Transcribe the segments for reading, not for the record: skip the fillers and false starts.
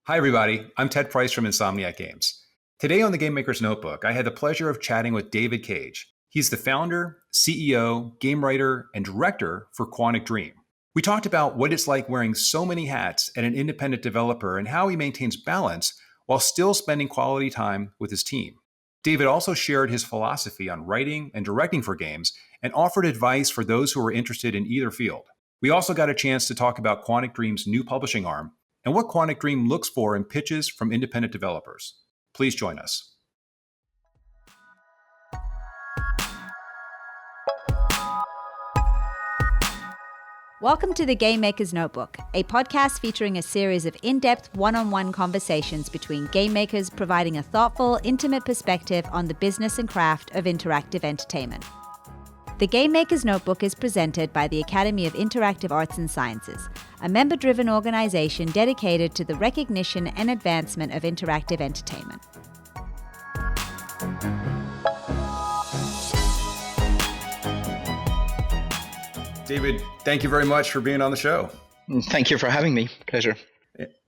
Hi, everybody. I'm Ted Price from Insomniac Games. Today on the Game Maker's Notebook, I had the pleasure of chatting with David Cage. He's the founder, CEO, game writer, and director for Quantic Dream. We talked about what it's like wearing so many hats at an independent developer and how he maintains balance while still spending quality time with his team. David also shared his philosophy on writing and directing for games and offered advice for those who are interested in either field. We also got a chance to talk about Quantic Dream's new publishing arm and what Quantic Dream looks for in pitches from independent developers. Please join us. Welcome to the Game Maker's Notebook, a podcast featuring a series of in-depth one-on-one conversations between game makers providing a thoughtful, intimate perspective on the business and craft of interactive entertainment. The Game Maker's Notebook is presented by the Academy of Interactive Arts and Sciences, a member-driven organization dedicated to the recognition and advancement of interactive entertainment. David, thank you very much for being on the show. Thank you for having me. Pleasure.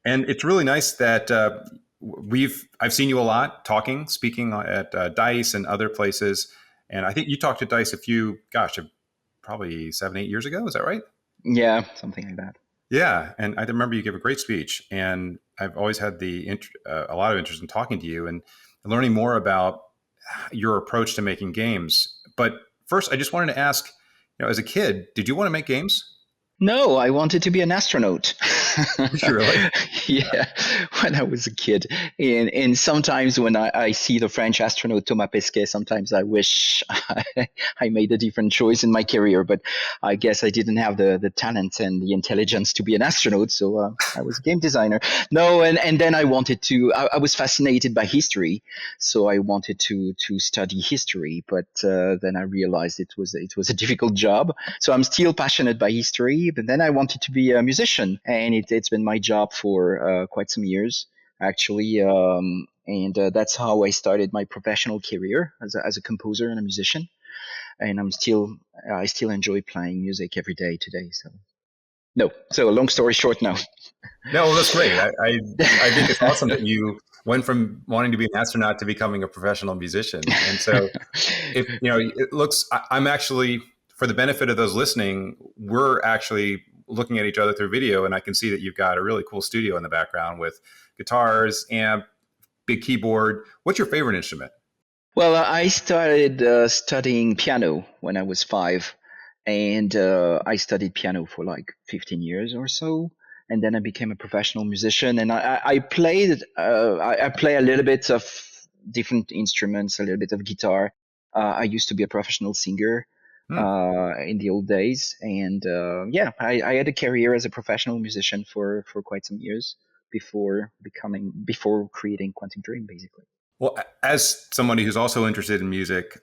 And it's really nice that I've seen you a lot speaking at DICE and other places. And I think you talked to DICE probably 7-8 years ago. Is that right? Yeah, something like that. Yeah, and I remember you gave a great speech, and I've always had a lot of interest in talking to you and learning more about your approach to making games. But first, I just wanted to ask, as a kid, did you want to make games? No, I wanted to be an astronaut. Really? Yeah, when I was a kid. And sometimes when I see the French astronaut Thomas Pesquet, sometimes I wish I made a different choice in my career. But I guess I didn't have the talent and the intelligence to be an astronaut. So I was a game designer. No, and then I was fascinated by history. So I wanted to study history. But then I realized it was a difficult job. So I'm still passionate by history. But then I wanted to be a musician, and it's been my job for quite some years, actually. And that's how I started my professional career as a composer and a musician. And I still enjoy playing music every day today. So long story short now. No, that's great. I think it's awesome that you went from wanting to be an astronaut to becoming a professional musician. And so I'm actually, for the benefit of those listening, we're actually looking at each other through video, and I can see that you've got a really cool studio in the background with guitars, amp, big keyboard. What's your favorite instrument? Well, I started studying piano when I was 5, and I studied piano for like 15 years or so. And then I became a professional musician, and I play a little bit of different instruments, a little bit of guitar. I used to be a professional singer in the old days, and I had a career as a professional musician for quite some years before creating Quantic Dream, basically. Well, as somebody who's also interested in music,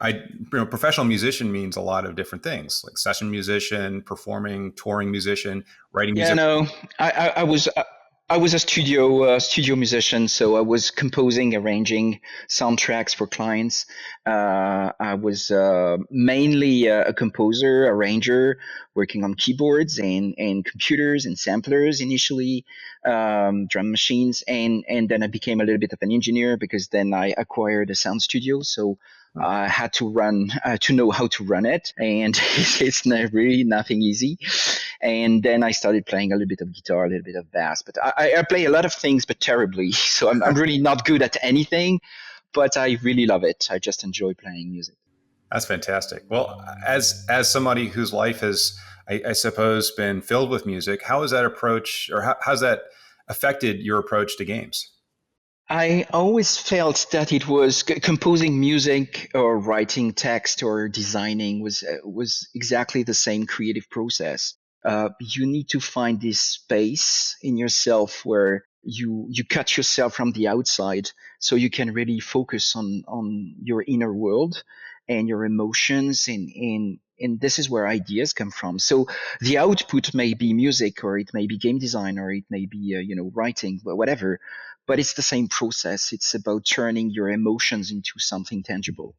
professional musician means a lot of different things, like session musician, performing, touring musician, writing music. Yeah, no, I was a studio musician, so I was composing, arranging soundtracks for clients. I was mainly a composer, arranger, working on keyboards and computers and samplers initially, drum machines, and then I became a little bit of an engineer because then I acquired a sound studio. So I had to know how to run it, and it's really nothing easy. And then I started playing a little bit of guitar, a little bit of bass, but I play a lot of things, but terribly. So I'm really not good at anything, but I really love it. I just enjoy playing music. That's fantastic. Well, as somebody whose life has, I suppose, been filled with music, how has that approach, or how's that affected your approach to games? I always felt that it was composing music or writing text or designing was exactly the same creative process. You need to find this space in yourself where you cut yourself from the outside, so you can really focus on your inner world and your emotions, and this is where ideas come from. So the output may be music, or it may be game design, or it may be writing, whatever. But it's the same process. It's about turning your emotions into something tangible.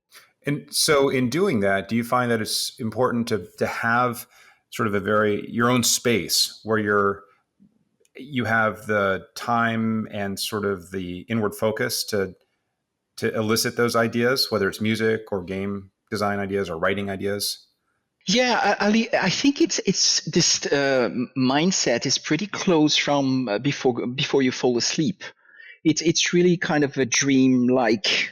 And so in doing that, do you find that it's important to have sort of your own space where you're you have the time and sort of the inward focus to elicit those ideas, whether it's music or game design ideas or writing ideas? Yeah, I think it's this mindset is pretty close from before you fall asleep. It's really kind of a dream like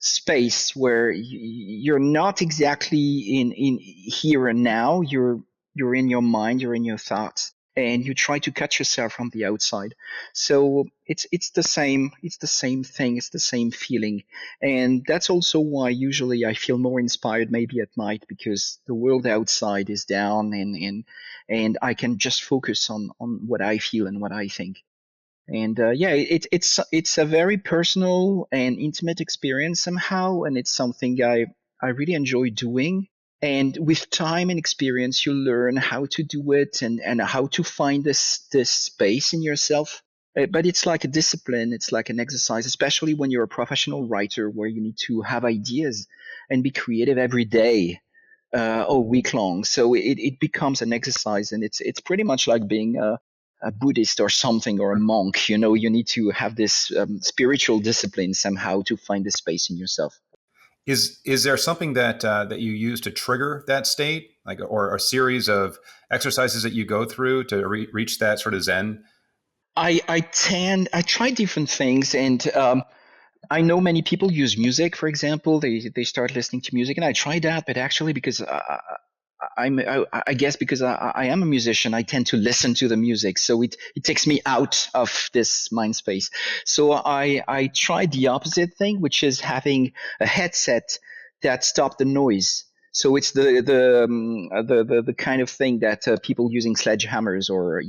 space where you're not exactly in here and now. You're in your mind, you're in your thoughts, and you try to catch yourself from the outside. So it's the same thing, it's the same feeling. And that's also why usually I feel more inspired maybe at night, because the world outside is down, and I can just focus on what I feel and what I think. And yeah, it's a very personal and intimate experience somehow, and it's something I really enjoy doing. And with time and experience, you learn how to do it, and how to find this space in yourself. But it's like a discipline, it's like an exercise, especially when you're a professional writer, where you need to have ideas and be creative every day, all week long. So it becomes an exercise, and it's pretty much like being a Buddhist or something, or a monk. You need to have this spiritual discipline somehow to find the space in yourself. Is there something that you use to trigger that state, like, or a series of exercises that you go through to reach that sort of Zen? I try different things, and I know many people use music. For example, they start listening to music, and I try that. But actually, because I guess because I am a musician, I tend to listen to the music, so it takes me out of this mind space. So I tried the opposite thing, which is having a headset that stop the noise. So it's the kind of thing that people using sledgehammers, or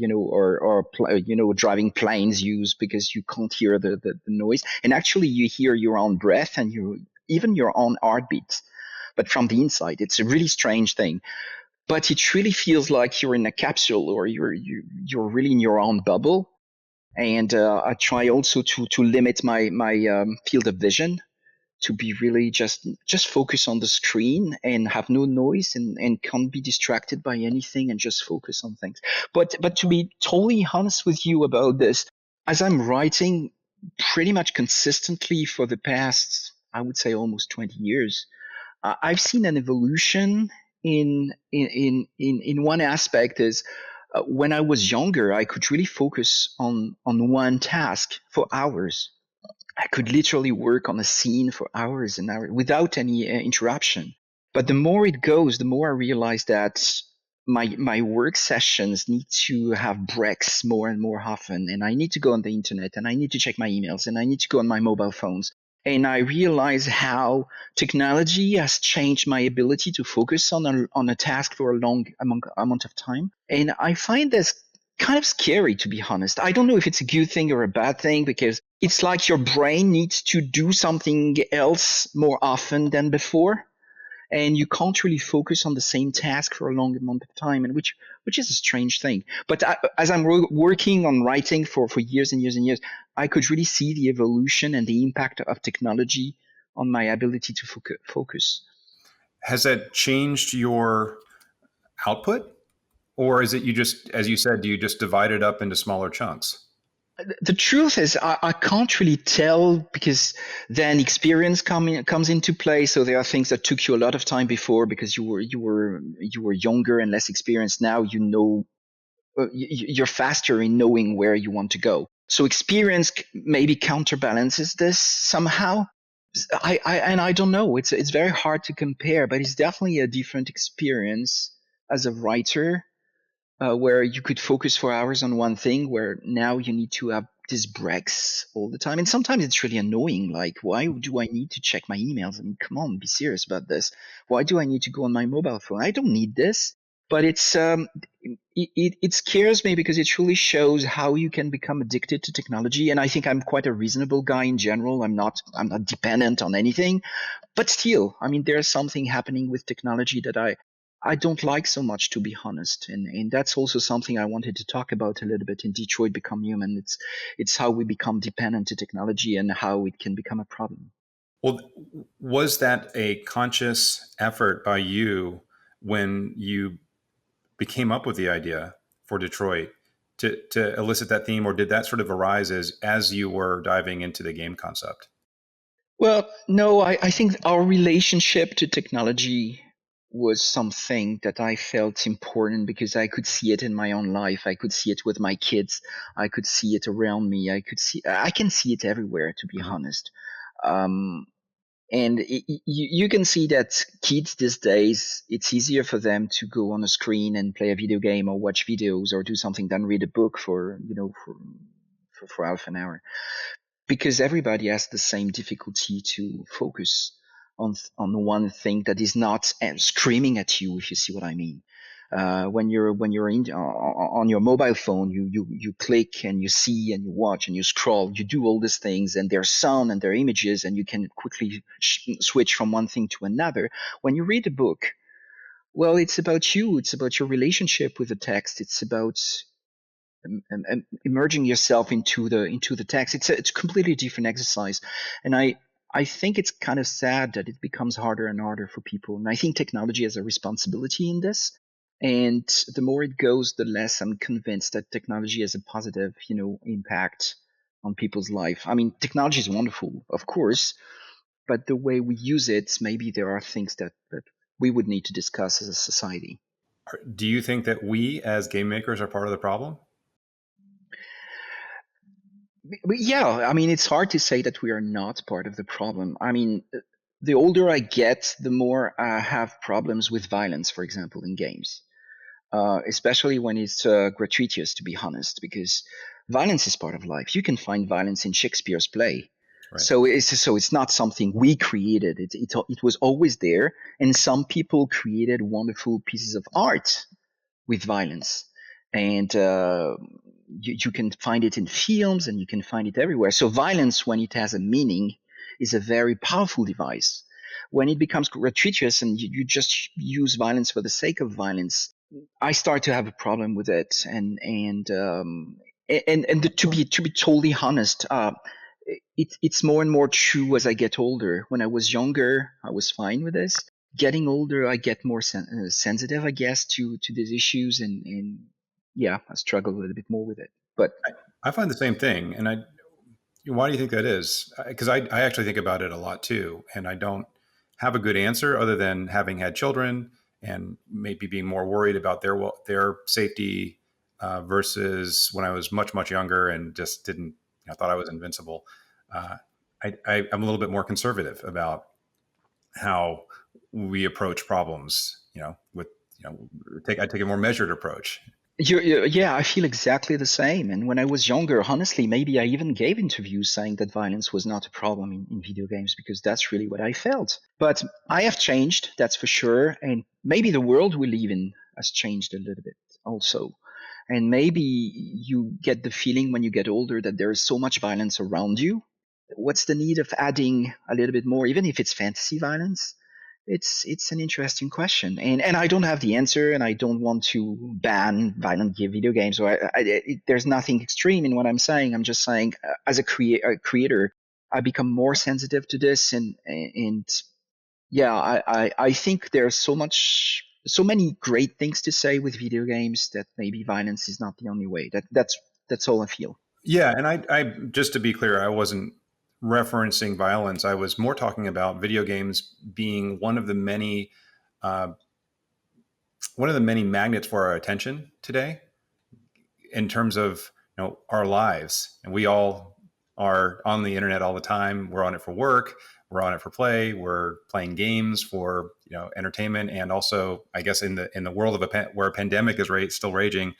driving planes use, because you can't hear the noise, and actually you hear your own breath, and even your own heartbeat, but from the inside. It's a really strange thing, but it really feels like you're in a capsule, or you're really in your own bubble. And I try also to limit my field of vision, to be really just focus on the screen and have no noise, and can't be distracted by anything, and just focus on things. But to be totally honest with you about this, as I'm writing pretty much consistently for the past, I would say, almost 20 years, I've seen an evolution in one aspect. Is when I was younger, I could really focus on one task for hours. I could literally work on a scene for hours and hours without any interruption. But the more it goes, the more I realize that my work sessions need to have breaks more and more often, and I need to go on the internet, and I need to check my emails, and I need to go on my mobile phones. And I realize how technology has changed my ability to focus on a task for a long amount of time. And I find this kind of scary, to be honest. I don't know if it's a good thing or a bad thing, because it's like your brain needs to do something else more often than before, and you can't really focus on the same task for a long amount of time, and which is a strange thing. But as I'm working on writing for years and years and years, I could really see the evolution and the impact of technology on my ability to focus. Has that changed your output, or is it, you just, as you said, do you just divide it up into smaller chunks? The truth is, I can't really tell, because then experience comes into play. So there are things that took you a lot of time before, because you were younger and less experienced. Now you're faster in knowing where you want to go. So experience maybe counterbalances this somehow. I don't know. It's very hard to compare, but it's definitely a different experience as a writer, where you could focus for hours on one thing, where now you need to have these breaks all the time. And sometimes it's really annoying. Like, why do I need to check my emails? I mean, come on, be serious about this. Why do I need to go on my mobile phone? I don't need this. But it scares me, because it truly shows how you can become addicted to technology. And I think I'm quite a reasonable guy in general. I'm not dependent on anything, but still, I mean, there's something happening with technology that I don't like so much, to be honest. And that's also something I wanted to talk about a little bit in Detroit Become Human. It's how we become dependent to technology, and how it can become a problem. Well, was that a conscious effort by you when you became up with the idea for Detroit to elicit that theme, or did that sort of arise as you were diving into the game concept? Well, no, I think our relationship to technology was something that I felt important because I could see it in my own life. I could see it with my kids. I could see it around me. I can see it everywhere, to be Mm-hmm. honest. Um, and you can see that kids these days, it's easier for them to go on a screen and play a video game or watch videos or do something than read a book for half an hour, because everybody has the same difficulty to focus on one thing that is not screaming at you, if you see what I mean. When you're on your mobile phone, you click and you see and you watch and you scroll, you do all these things, and there's sound and there are images, and you can quickly switch from one thing to another. When you read a book, well, it's about you. It's about your relationship with the text. It's about immerging yourself into the text. It's a completely different exercise, and I think it's kind of sad that it becomes harder and harder for people. And I think technology has a responsibility in this. And the more it goes, the less I'm convinced that technology has a positive, impact on people's life. I mean, technology is wonderful, of course, but the way we use it, maybe there are things that we would need to discuss as a society. Do you think that we as game makers are part of the problem? But yeah, I mean, it's hard to say that we are not part of the problem. I mean, the older I get, the more I have problems with violence, for example, in games, especially when it's gratuitous, to be honest, because violence is part of life. You can find violence in Shakespeare's play. Right. So it's not something we created. It was always there, and some people created wonderful pieces of art with violence. And you can find it in films and you can find it everywhere. So violence, when it has a meaning, is a very powerful device. When it becomes gratuitous and you just use violence for the sake of violence, I start to have a problem with it. To be totally honest, it's more and more true as I get older. When I was younger, I was fine with this. Getting older, I get more sensitive, I guess, to these issues, and yeah, I struggle a little bit more with it. But I find the same thing, and why do you think that is? Because I actually think about it a lot too, and I don't have a good answer other than having had children and maybe being more worried about their safety versus when I was much younger and just didn't, thought I was invincible. Uh, I'm a little bit more conservative about how we approach problems. I take a more measured approach. yeah, I feel exactly the same. And when I was younger, honestly, maybe I even gave interviews saying that violence was not a problem in video games because that's really what I felt. But I have changed, that's for sure. And maybe the world we live in has changed a little bit also. And maybe you get the feeling when you get older that there is so much violence around you. What's the need of adding a little bit more, even if it's fantasy violence? It's an interesting question, and I don't have the answer, and I don't want to ban violent video games. There's nothing extreme in what I'm saying. I'm just saying, as a creator, I become more sensitive to this, and yeah, I think there's so many great things to say with video games that maybe violence is not the only way. That's all I feel. Yeah, and I just to be clear, I wasn't referencing violence. I was more talking about video games being uh, one of the many magnets for our attention today in terms of our lives. And we all are on the internet all the time. We're on it for work. We're on it for play. We're playing games for entertainment, and also, I guess, in the world of where a pandemic is still raging,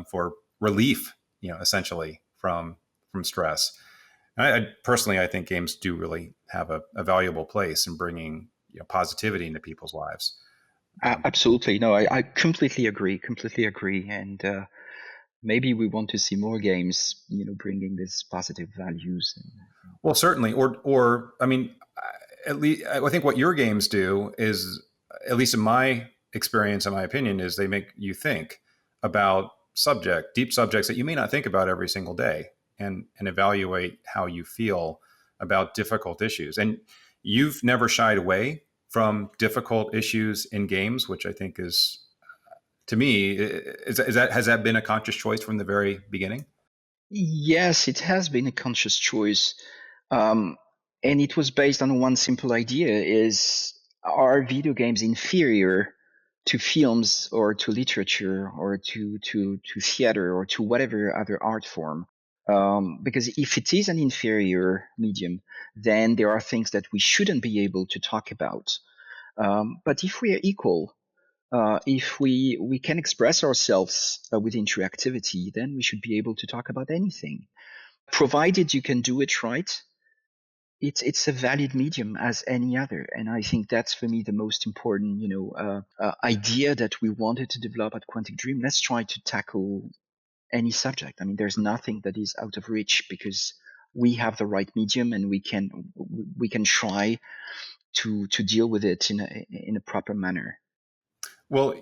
for relief, essentially from stress. I personally, I think games do really have a valuable place in bringing positivity into people's lives. Absolutely, no, I completely agree. Completely agree, and maybe we want to see more games, bringing these positive values. Well, certainly, or I mean, at least I think what your games do is, at least in my experience, in my opinion, is they make you think about deep subjects that you may not think about every single day, and evaluate how you feel about difficult issues. And you've never shied away from difficult issues in games, which I think is to me, has that been a conscious choice from the very beginning? Yes, it has been a conscious choice. Um, and it was based on one simple idea is, are video games inferior to films or to literature or to theater or to whatever other art form? Because if it is an inferior medium, then there are things that we shouldn't be able to talk about. But if we are equal, if we can express ourselves with interactivity, then we should be able to talk about anything, provided you can do it right. It's a valid medium as any other, and I think that's for me the most important, idea that we wanted to develop at Quantic Dream. Let's try to tackle any subject. I mean, there's nothing that is out of reach because we have the right medium, and we can try to deal with it in a proper manner. Well,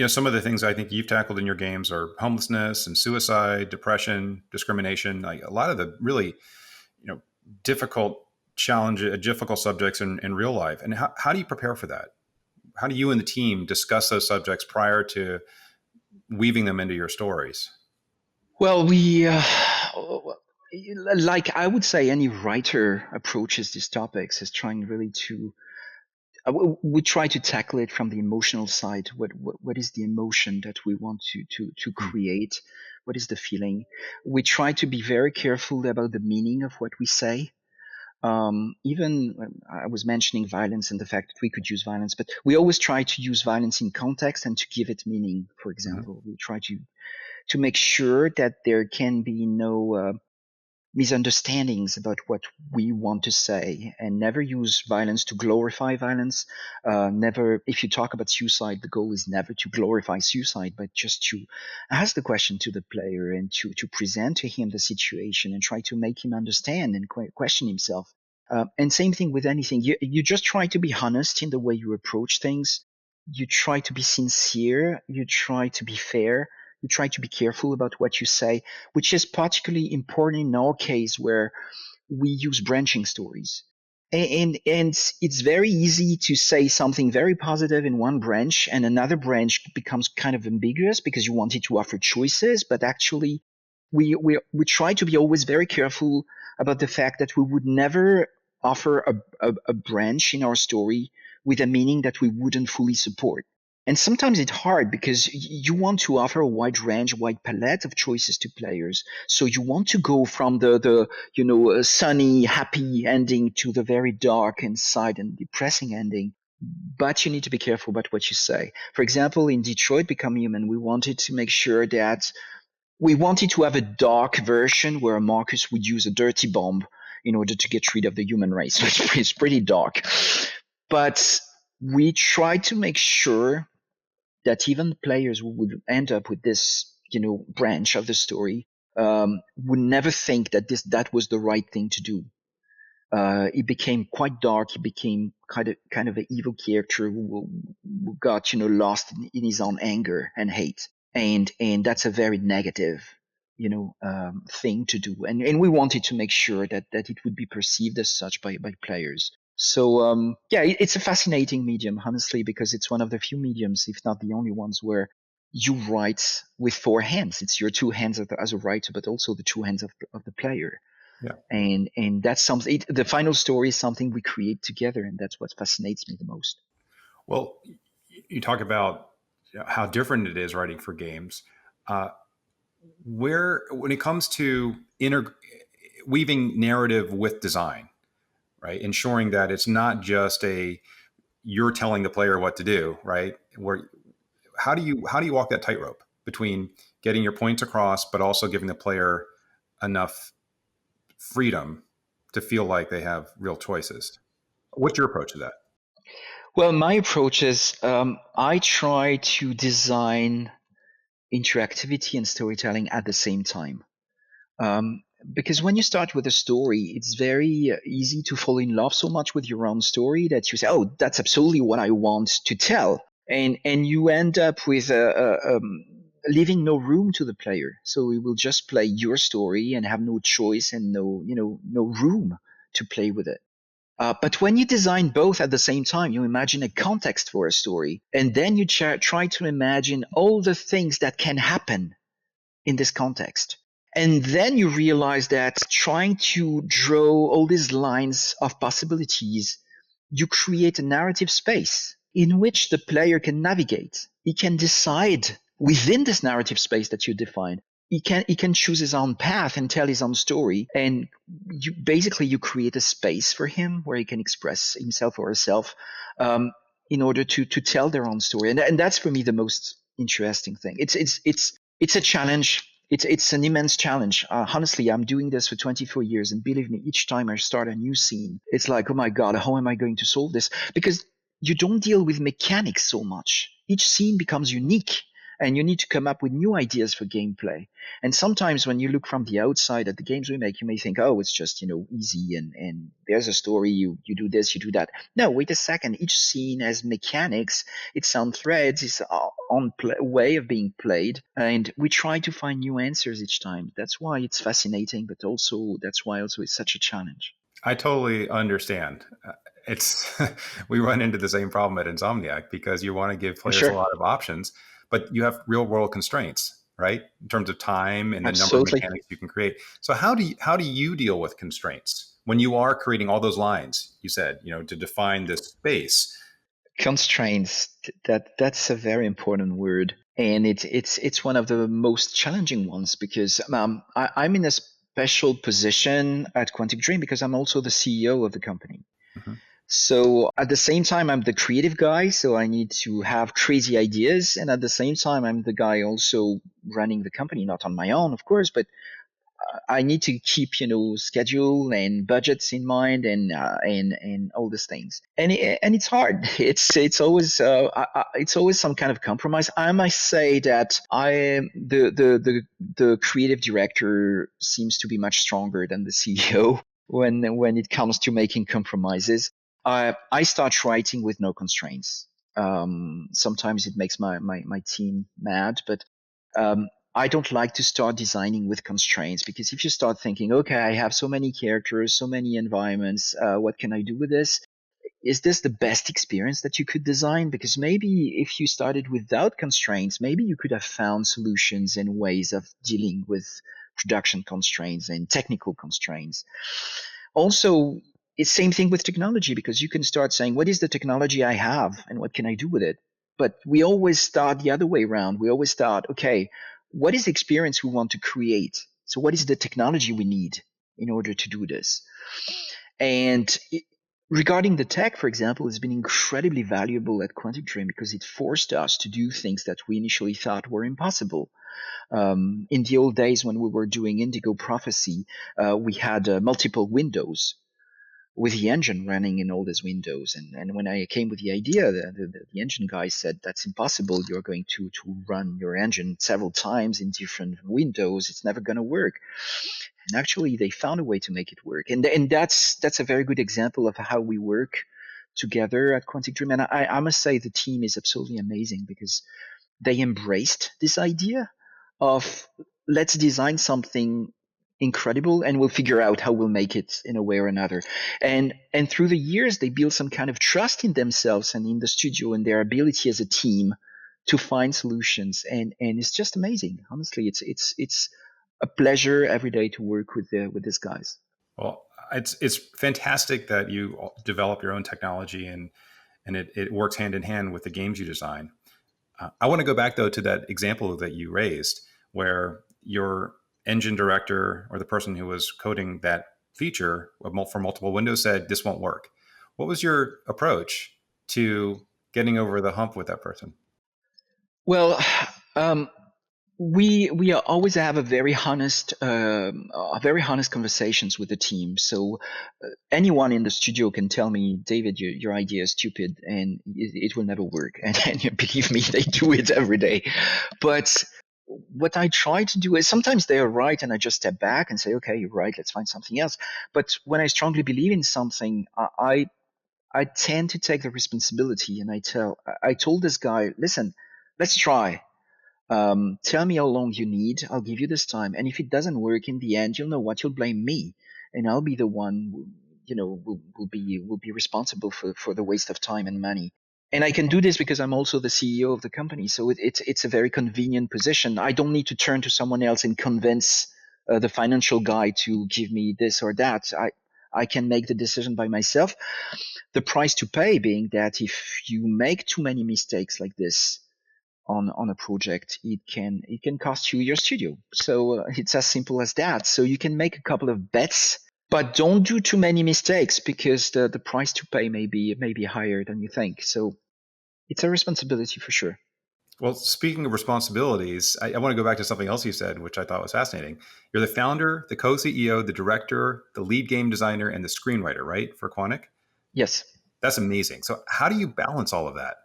some of the things I think you've tackled in your games are homelessness and suicide, depression, discrimination, like a lot of the really, difficult difficult subjects in real life. And how do you prepare for that? How do you and the team discuss those subjects prior to weaving them into your stories? Well, like I would say, any writer approaches these topics is trying really to. We try to tackle it from the emotional side. What is the emotion that we want to Hmm. create? What is the feeling? We try to be very careful about the meaning of what we say. Even I was mentioning violence and the fact that we could use violence, but we always try to use violence in context and to give it meaning. For Hmm. example, we try to make sure that there can be no misunderstandings about what we want to say, and never use violence to glorify violence. Never, if you talk about suicide, the goal is never to glorify suicide, but just to ask the question to the player and to present to him the situation and try to make him understand and question himself. And same thing with anything. You just try to be honest in the way you approach things. You try to be sincere. You try to be fair. You try to be careful about what you say, which is particularly important in our case where we use branching stories. And it's very easy to say something very positive in one branch, and another branch becomes kind of ambiguous because you wanted to offer choices, but actually we try to be always very careful about the fact that we would never offer a branch in our story with a meaning that we wouldn't fully support. And sometimes it's hard because you want to offer a wide range, wide palette of choices to players. So you want to go from the sunny, happy ending to the very dark and sad and depressing ending. But you need to be careful about what you say. For example, in Detroit Become Human, we wanted to make sure that we wanted to have a dark version where Marcus would use a dirty bomb in order to get rid of the human race. It's pretty dark. But we tried to make sure that even the players who would end up with this, branch of the story, would never think that that was the right thing to do. It became quite dark. He became kind of an evil character who got lost in his own anger and hate, and that's a very negative thing to do. And we wanted to make sure that it would be perceived as such by players. So yeah, it's a fascinating medium, honestly, because it's one of the few mediums, if not the only ones, where you write with four hands. It's your two hands as a writer, but also the two hands of the player. Yeah. And that's something. The final story is something we create together, and that's what fascinates me the most. Well, you talk about how different it is writing for games. Uh, when it comes to weaving narrative with design, right? Ensuring that it's not just you're telling the player what to do, right? Where how do you walk that tightrope between getting your points across, but also giving the player enough freedom to feel like they have real choices? What's your approach to that? Well, my approach is I try to design interactivity and storytelling at the same time. Because when you start with a story, it's very easy to fall in love so much with your own story that you say, "Oh, that's absolutely what I want to tell," and you end up with leaving no room to the player. So we will just play your story and have no choice and no room to play with it. But when you design both at the same time, you imagine a context for a story, and then you try to imagine all the things that can happen in this context. And then you realize that trying to draw all these lines of possibilities, you create a narrative space in which the player can navigate. He can decide within this narrative space that you define. He can choose his own path and tell his own story. And you create a space for him where he can express himself or herself um, in order to tell their own story. And that's for me the most interesting thing. It's a challenge. It's an immense challenge. Honestly, I'm doing this for 24 years, and believe me, each time I start a new scene, it's like, oh my god, how am I going to solve this? Because you don't deal with mechanics so much. Each scene becomes unique, and you need to come up with new ideas for gameplay. And sometimes when you look from the outside at the games we make, you may think, oh, it's just easy, and there's a story. You do this, you do that. No, wait a second. Each scene has mechanics, it's on threads, it's on way of being played, and we try to find new answers each time. That's why it's fascinating, but also that's why also it's such a challenge. I totally understand. It's we run into the same problem at Insomniac because you want to give players a Sure, lot of options, but you have real world constraints, right? In terms of time and the number of absolutely. mechanics you can create. So how do you deal with constraints when you are creating all those lines? You said, to define this space. Constraints. That's a very important word, and it's one of the most challenging ones because I'm in a special position at Quantic Dream because I'm also the CEO of the company. Mhm. So at the same time, I'm the creative guy, so I need to have crazy ideas, and at the same time, I'm the guy also running the company, not on my own, of course, but I need to keep schedule and budgets in mind and all these things. And it's hard. It's always some kind of compromise. I must say that I am the creative director seems to be much stronger than the CEO when it comes to making compromises. I start writing with no constraints. Sometimes it makes my team mad, but um, I don't like to start designing with constraints because if you start thinking, okay, I have so many characters, so many environments, what can I do with this? Is this the best experience that you could design? Because maybe if you started without constraints, maybe you could have found solutions and ways of dealing with production constraints and technical constraints. Also, it's same thing with technology because you can start saying, what is the technology I have and what can I do with it? But we always start the other way around. We always start, okay, what is the experience we want to create? So what is the technology we need in order to do this? And regarding the tech, for example, it's been incredibly valuable at Quantic Dream because it forced us to do things that we initially thought were impossible. In the old days when we were doing Indigo Prophecy, we had multiple windows with the engine running in all these windows. And when I came with the idea, the engine guy said, that's impossible. You're going to run your engine several times in different windows. It's never going to work. And actually, they found a way to make it work. And that's a very good example of how we work together at Quantic Dream. And I must say the team is absolutely amazing because they embraced this idea of let's design something incredible and we'll figure out how we'll make it in a way or another. And through the years they built some kind of trust in themselves and in the studio and their ability as a team to find solutions. And it's just amazing. Honestly, it's a pleasure every day to work with these guys. Well, it's fantastic that you develop your own technology and it works hand in hand with the games you design. I want to go back though to that example that you raised, where your engine director or the person who was coding that feature for multiple windows said this won't work. What was your approach to getting over the hump with that person? Well, um, we always have a very honest conversations with the team. So anyone in the studio can tell me, David, your idea is stupid and it will never work. And believe me, they do it every day. But what I try to do is sometimes they are right, and I just step back and say, okay, you're right, let's find something else. But when I strongly believe in something, I tend to take the responsibility, and I told this guy, listen, let's try. Tell me how long you need. I'll give you this time. And if it doesn't work in the end, you'll know what. You'll blame me. And I'll be the one. will be responsible for the waste of time and money. And I can do this because I'm also the CEO of the company. So it's a very convenient position. I don't need to turn to someone else and convince the financial guy to give me this or that. I can make the decision by myself. The price to pay being that if you make too many mistakes like this on a project, it can cost you your studio. So it's as simple as that. So you can make a couple of bets, but don't do too many mistakes because the price to pay may be higher than you think. So it's a responsibility for sure. Well, speaking of responsibilities, I want to go back to something else you said, which I thought was fascinating. You're the founder, the co-CEO, the director, the lead game designer, and the screenwriter, right, for Quantic? Yes. That's amazing. So how do you balance all of that?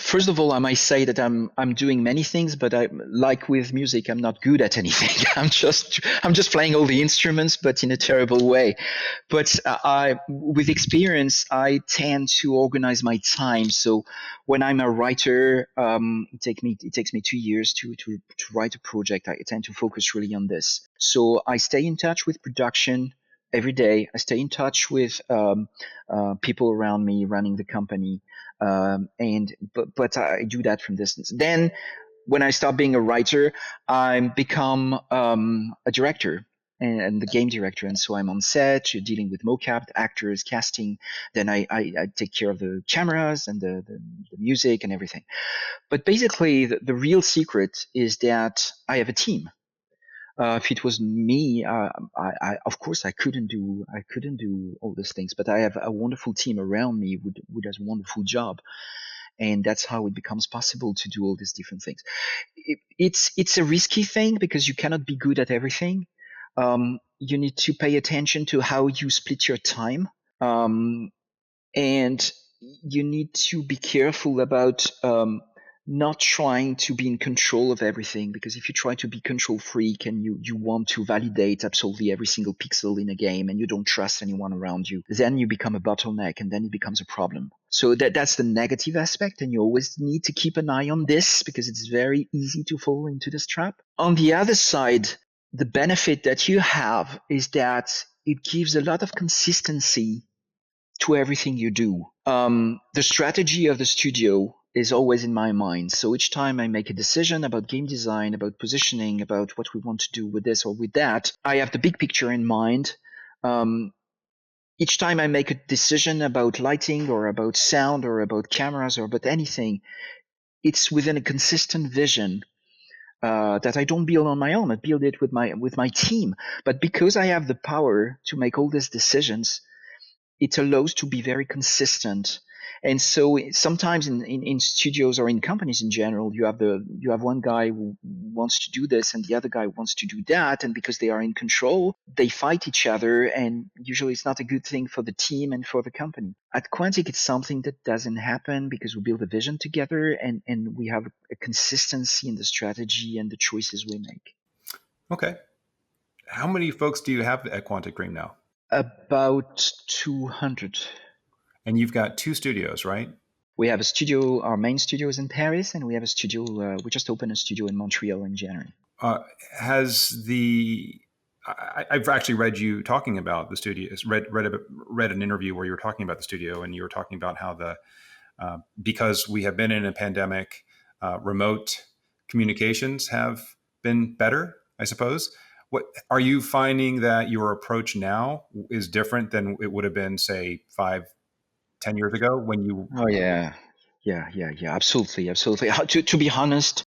First of all, I might say that I'm doing many things, but I like with music, I'm not good at anything. I'm just playing all the instruments, but in a terrible way. But with experience, I tend to organize my time. So when I'm a writer, it takes me 2 years to write a project. I tend to focus really on this. So I stay in touch with production every day. I stay in touch with people around me running the company. But I do that from distance. Then when I start being a writer, I become a director and the game director, and so I'm on set dealing with mocap, actors, casting. Then I take care of the cameras and the music and everything. But basically, the real secret is that I have a team. If it was me, of course I couldn't do all these things. But I have a wonderful team around me who does a wonderful job, and that's how it becomes possible to do all these different things. It's a risky thing because you cannot be good at everything. You need to pay attention to how you split your time, and you need to be careful about not trying to be in control of everything, because if you try to be control freak and you want to validate absolutely every single pixel in a game and you don't trust anyone around you, then you become a bottleneck and then it becomes a problem. So that's the negative aspect, and you always need to keep an eye on this because it's very easy to fall into this trap. On the other side, the benefit that you have is that it gives a lot of consistency to everything you do. The strategy of the studio is always in my mind. So each time I make a decision about game design, about positioning, about what we want to do with this or with that, I have the big picture in mind. Each time I make a decision about lighting or about sound or about cameras or about anything, it's within a consistent vision that I don't build on my own. I build it with my team. But because I have the power to make all these decisions, it allows to be very consistent. And so sometimes in studios or in companies in general, you have one guy who wants to do this and the other guy wants to do that, and because they are in control, they fight each other, and usually it's not a good thing for the team and for the company. At Quantic, it's something that doesn't happen because we build a vision together, and we have a consistency in the strategy and the choices we make. Okay. How many folks do you have at Quantic Dream now? About 200. And you've got 2 studios, right? We have a studio, our main studio is in Paris, and we have a studio, we just opened a studio in Montreal in January. I've actually read you talking about the studios, read an interview where you were talking about the studio, and you were talking about how because we have been in a pandemic, remote communications have been better, I suppose. What are you finding that your approach now is different than it would have been, say, 5-10 years ago when you? Oh yeah, absolutely. To be honest,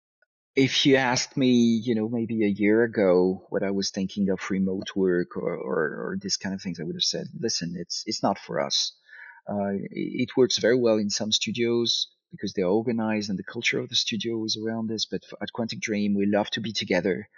if you asked me, maybe a year ago what I was thinking of remote work or this kind of things, I would have said, listen, it's not for us. It works very well in some studios because they're organized and the culture of the studio is around this. But at Quantic Dream, we love to be together.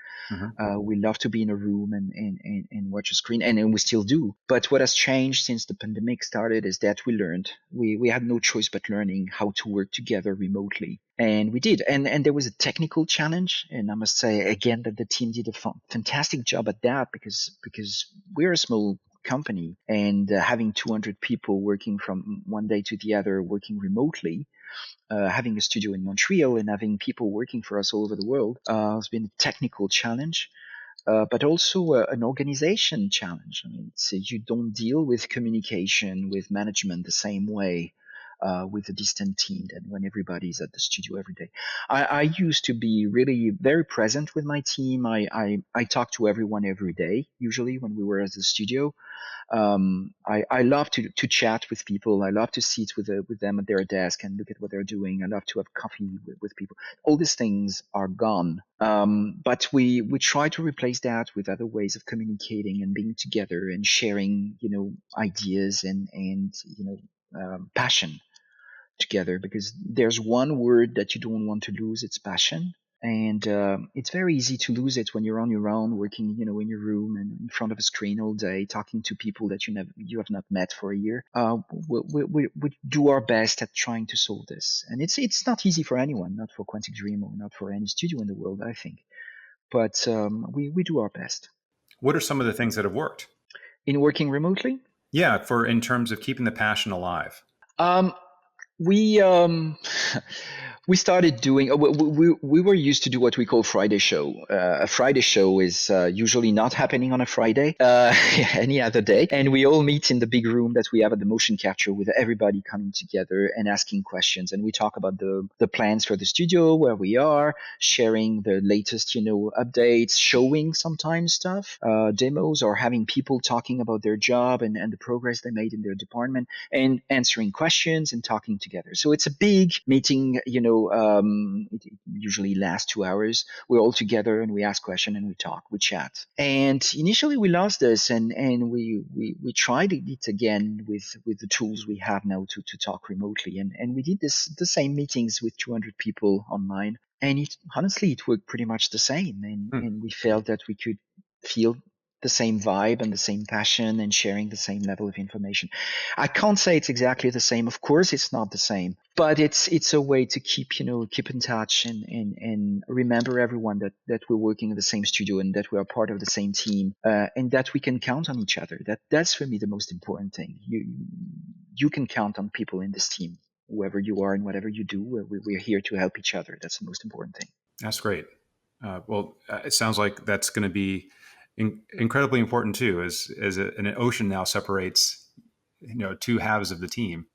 We love to be in a room and watch a screen, and we still do. But what has changed since the pandemic started is that we learned. We had no choice but learning how to work together remotely. And we did. And there was a technical challenge. And I must say, again, that the team did a fantastic job at that because we're a small company, and having 200 people working from one day to the other, working remotely, having a studio in Montreal and having people working for us all over the world has been a technical challenge. but also an organization challenge. I mean, so you don't deal with communication with management the same way with a distant team than when everybody's at the studio every day. I used to be really very present with my team. I talk to everyone every day, usually when we were at the studio. I love to chat with people. I love to sit with them at their desk and look at what they're doing. I love to have coffee with people. All these things are gone. But we try to replace that with other ways of communicating and being together and sharing, ideas and passion together, because there's one word that you don't want to lose. It's passion. And it's very easy to lose it when you're on your own, working, in your room and in front of a screen all day, talking to people that you have not met for a year. We do our best at trying to solve this, and it's not easy for anyone, not for Quantic Dream or not for any studio in the world, I think. But we do our best. What are some of the things that have worked? In working remotely? Yeah, for in terms of keeping the passion alive. Um, we we started doing we were used to do what we call Friday show. A Friday show is usually not happening on a Friday, any other day, and we all meet in the big room that we have at the motion capture, with everybody coming together and asking questions, and we talk about the plans for the studio, where we are, sharing the latest updates, showing sometimes stuff, demos, or having people talking about their job and the progress they made in their department, and answering questions and talking together. So it's a big meeting, it usually lasts 2 hours. We're all together and we ask questions and we talk, we chat. And initially we lost this, and we tried it again with the tools we have now to talk remotely. And we did the same meetings with 200 people online. And honestly, it worked pretty much the same. And we felt that we could feel the same vibe and the same passion and sharing the same level of information. I can't say it's exactly the same. Of course, it's not the same, but it's a way to keep in touch and remember everyone that we're working in the same studio and that we are part of the same team, and that we can count on each other. That's for me the most important thing. You can count on people in this team, whoever you are and whatever you do. We're here to help each other. That's the most important thing. That's great. It sounds like that's going to be incredibly important too, as an ocean now separates two halves of the team.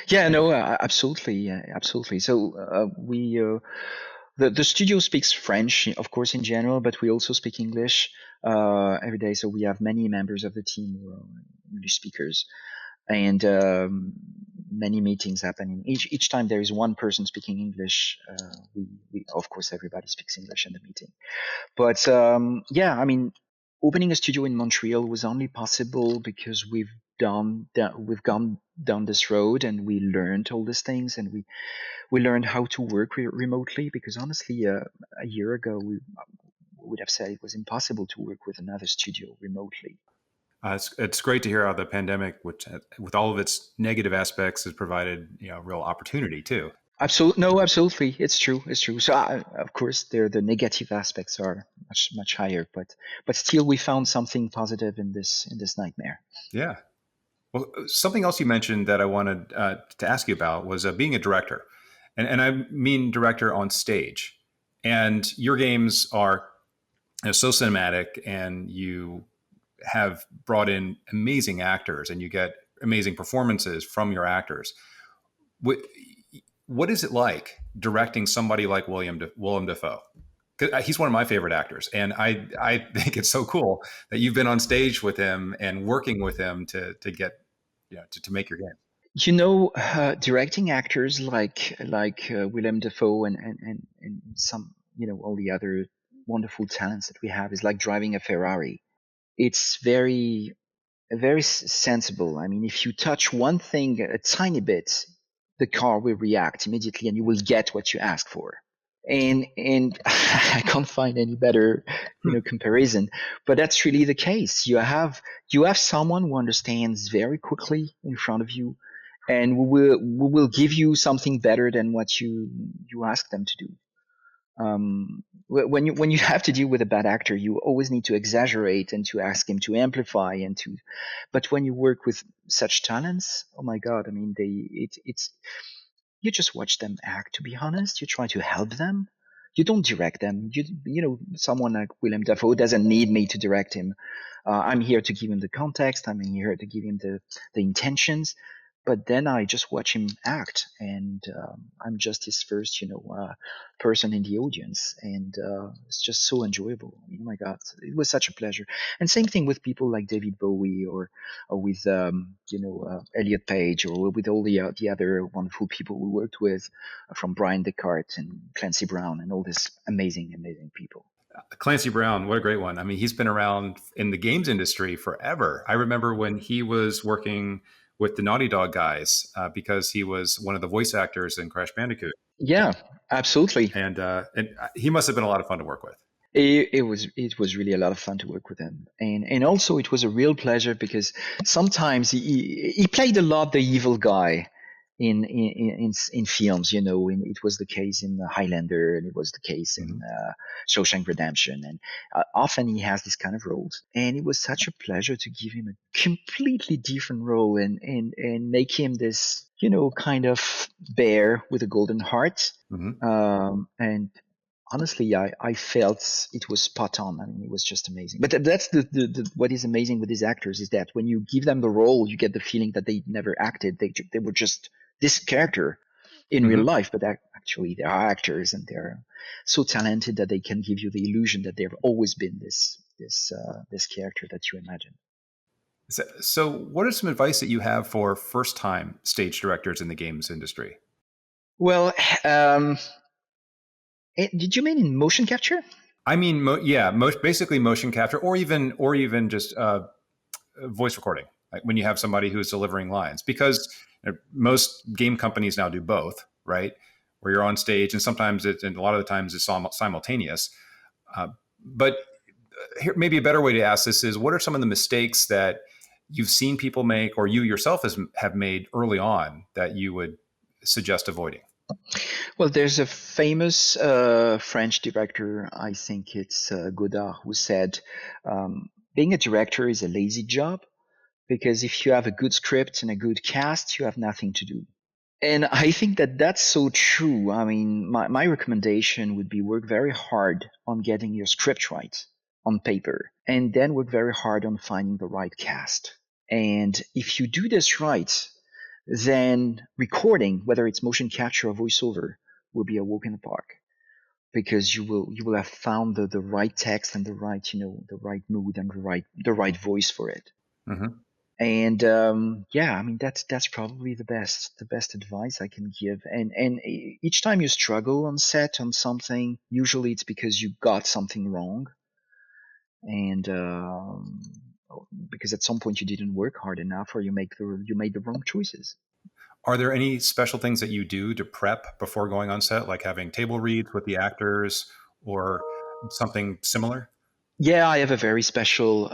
Yeah, no, absolutely, absolutely. So the studio speaks French, of course, in general, but we also speak English every day. So we have many members of the team who are English speakers, and many meetings happen. Each time there is one person speaking English, we of course everybody speaks English in the meeting. But yeah, I mean, opening a studio in Montreal was only possible because we've gone down this road and we learned all these things, and we learned how to work remotely. Because honestly, a year ago we would have said it was impossible to work with another studio remotely. It's great to hear how the pandemic, which with all of its negative aspects, has provided real opportunity too. Absolutely, no, absolutely, it's true, it's true. So of course, the negative aspects are much higher, but still, we found something positive in this nightmare. Yeah. Well, something else you mentioned that I wanted to ask you about was being a director, and I mean director on stage. And your games are so cinematic, and you have brought in amazing actors, and you get amazing performances from your actors. What is it like directing somebody like Willem Dafoe? He's one of my favorite actors, and I think it's so cool that you've been on stage with him and working with him to get to make your game. Directing actors like Willem Dafoe and some all the other wonderful talents that we have is like driving a Ferrari. It's very sensible. I mean, if you touch one thing a tiny bit, the car will react immediately, and you will get what you ask for. And I can't find any better comparison. But that's really the case. You have someone who understands very quickly in front of you, and we will give you something better than what you ask them to do. When you have to deal with a bad actor, you always need to exaggerate and to ask him to amplify and to. But when you work with such talents, oh my God! I mean, it's you just watch them act. To be honest, you try to help them. You don't direct them. Someone like Willem Dafoe doesn't need me to direct him. I'm here to give him the context. I'm here to give him the intentions. But then I just watch him act, and I'm just his first, person in the audience, and it's just so enjoyable. I mean, oh my God, it was such a pleasure. And same thing with people like David Bowie, or with Elliot Page, or with all the other wonderful people we worked with, from Brian Descartes and Clancy Brown, and all these amazing, amazing people. Clancy Brown, what a great one. I mean, he's been around in the games industry forever. I remember when he was working with the Naughty Dog guys because he was one of the voice actors in Crash Bandicoot. Yeah, absolutely. And he must have been a lot of fun to work with. It was really a lot of fun to work with him, and also it was a real pleasure because sometimes he played a lot the evil guy in films. It was the case in Highlander, and it was the case in Mhm. Shawshank Redemption, and often he has this kind of roles, and it was such a pleasure to give him a completely different role, and make him this kind of bear with a golden heart, Mhm. and honestly, I felt it was spot on. I mean, it was just amazing. But that's what is amazing with these actors is that when you give them the role, you get the feeling that they never acted. They were just this character in real Mhm. life, but actually they are actors, and they're so talented that they can give you the illusion that they've always been this character that you imagine. So, what are some advice that you have for first time stage directors in the games industry? Well, um, did you mean in motion capture? I mean, yeah, basically motion capture, or even just voice recording, like when you have somebody who's delivering lines, because most game companies now do both, right? Where you're on stage, and sometimes and a lot of the times it's simultaneous. Uh, but here, maybe a better way to ask this is, what are some of the mistakes that you've seen people make, or you yourself have made early on, that you would suggest avoiding? Well, there's a famous French director, I think it's Godard, who said, being a director is a lazy job because if you have a good script and a good cast, you have nothing to do. And I think that that's so true. I mean, my recommendation would be work very hard on getting your script right on paper, and then work very hard on finding the right cast. And if you do this right, then recording, whether it's motion capture or voiceover, will be a walk in the park because you will have found the right text and the right mood and the right voice for it. Mm-hmm. And yeah, I mean that's probably the best advice I can give. And each time you struggle on set on something, usually it's because you got something wrong, and because at some point you didn't work hard enough, or you made the wrong choices. Are there any special things that you do to prep before going on set, like having table reads with the actors or something similar? Yeah, I have a very special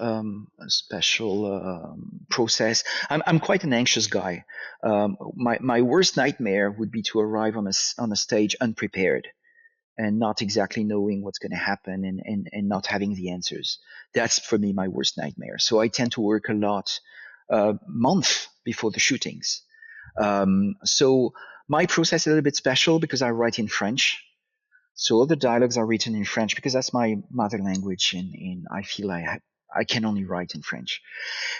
process. I'm quite an anxious guy. My worst nightmare would be to arrive on a stage unprepared and not exactly knowing what's going to happen, and not having the answers. That's for me my worst nightmare. So I tend to work a lot month before the shootings. So my process is a little bit special because I write in French. So all the dialogues are written in French because that's my mother language, and I feel I can only write in French.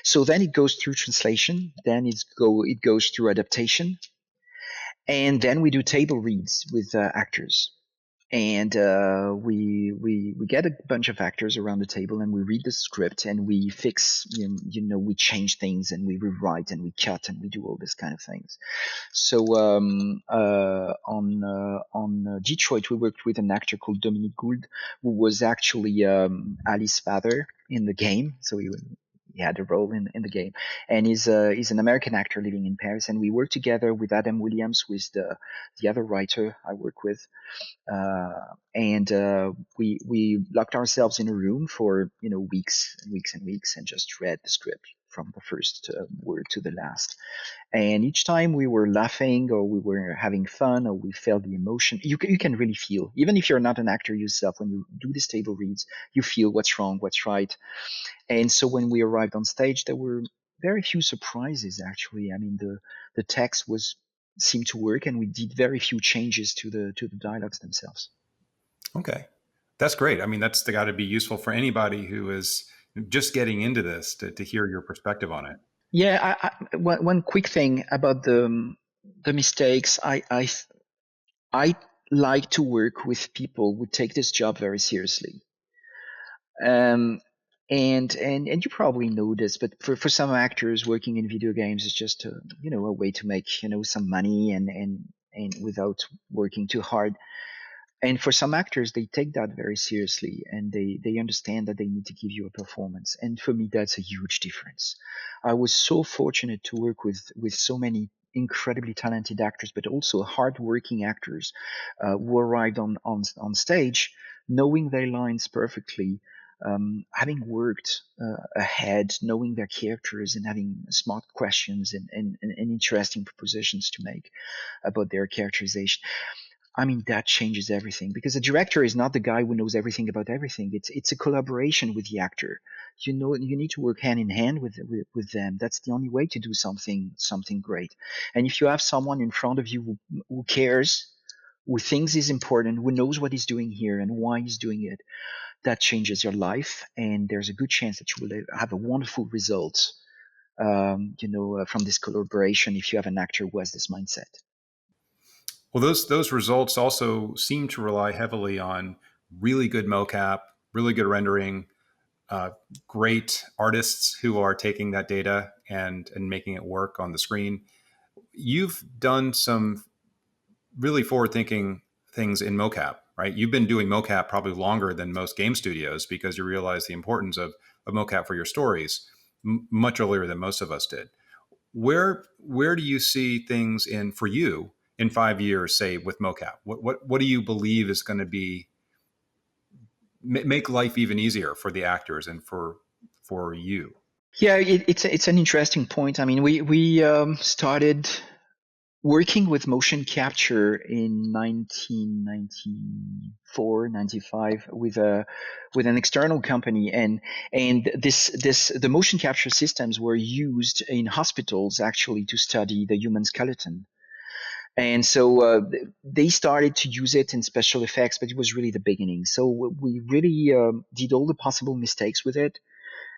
So then it goes through translation, then it goes through adaptation, and then we do table reads with actors. And we get a bunch of actors around the table, and we read the script, and we fix, we change things, and we rewrite, and we cut, and we do all this kind of things. So on Detroit, we worked with an actor called Dominic Gould, who was actually Ali's father in the game. So he had a role in the game, and he's an American actor living in Paris. And we worked together with Adam Williams, who is the other writer I work with, and we locked ourselves in a room for weeks and weeks and weeks, and just read the script from the first word to the last. And each time we were laughing, or we were having fun, or we felt the emotion. You can really feel, even if you're not an actor yourself, when you do these table reads, you feel what's wrong, what's right. And so when we arrived on stage, there were very few surprises, actually. I mean, the text was seemed to work, and we did very few changes to the dialogues themselves. Okay. That's great. I mean, that's got to be useful for anybody who is just getting into this to hear your perspective on it. Yeah, one quick thing about the mistakes. I like to work with people who take this job very seriously. Um, and you probably know this, but for some actors, working in video games is just a way to make some money and without working too hard. And for some actors, they take that very seriously, and they understand that they need to give you a performance. And for me, that's a huge difference. I was so fortunate to work with so many incredibly talented actors, but also hardworking actors who arrived on stage knowing their lines perfectly, having worked ahead, knowing their characters, and having smart questions and interesting propositions to make about their characterization. I mean, that changes everything because the director is not the guy who knows everything about everything. It's a collaboration with the actor. You need to work hand in hand with them. That's the only way to do something great. And if you have someone in front of you who cares, who thinks is important, who knows what he's doing here and why he's doing it, that changes your life. And there's a good chance that you will have a wonderful result. From this collaboration, if you have an actor who has this mindset. Well, those results also seem to rely heavily on really good mocap, really good rendering, uh, great artists who are taking that data and making it work on the screen. You've done some really forward-thinking things in mocap, right? You've been doing mocap probably longer than most game studios because you realize the importance of mocap for your stories much earlier than most of us did. Where do you see things in for you in 5 years, say with mocap? What do you believe is going to be make life even easier for the actors and for you? Yeah, it's an interesting point. I mean, we started working with motion capture in 1994, 95 with an external company, and this the motion capture systems were used in hospitals actually to study the human skeleton. And so they started to use it in special effects, but it was really the beginning. So we really did all the possible mistakes with it.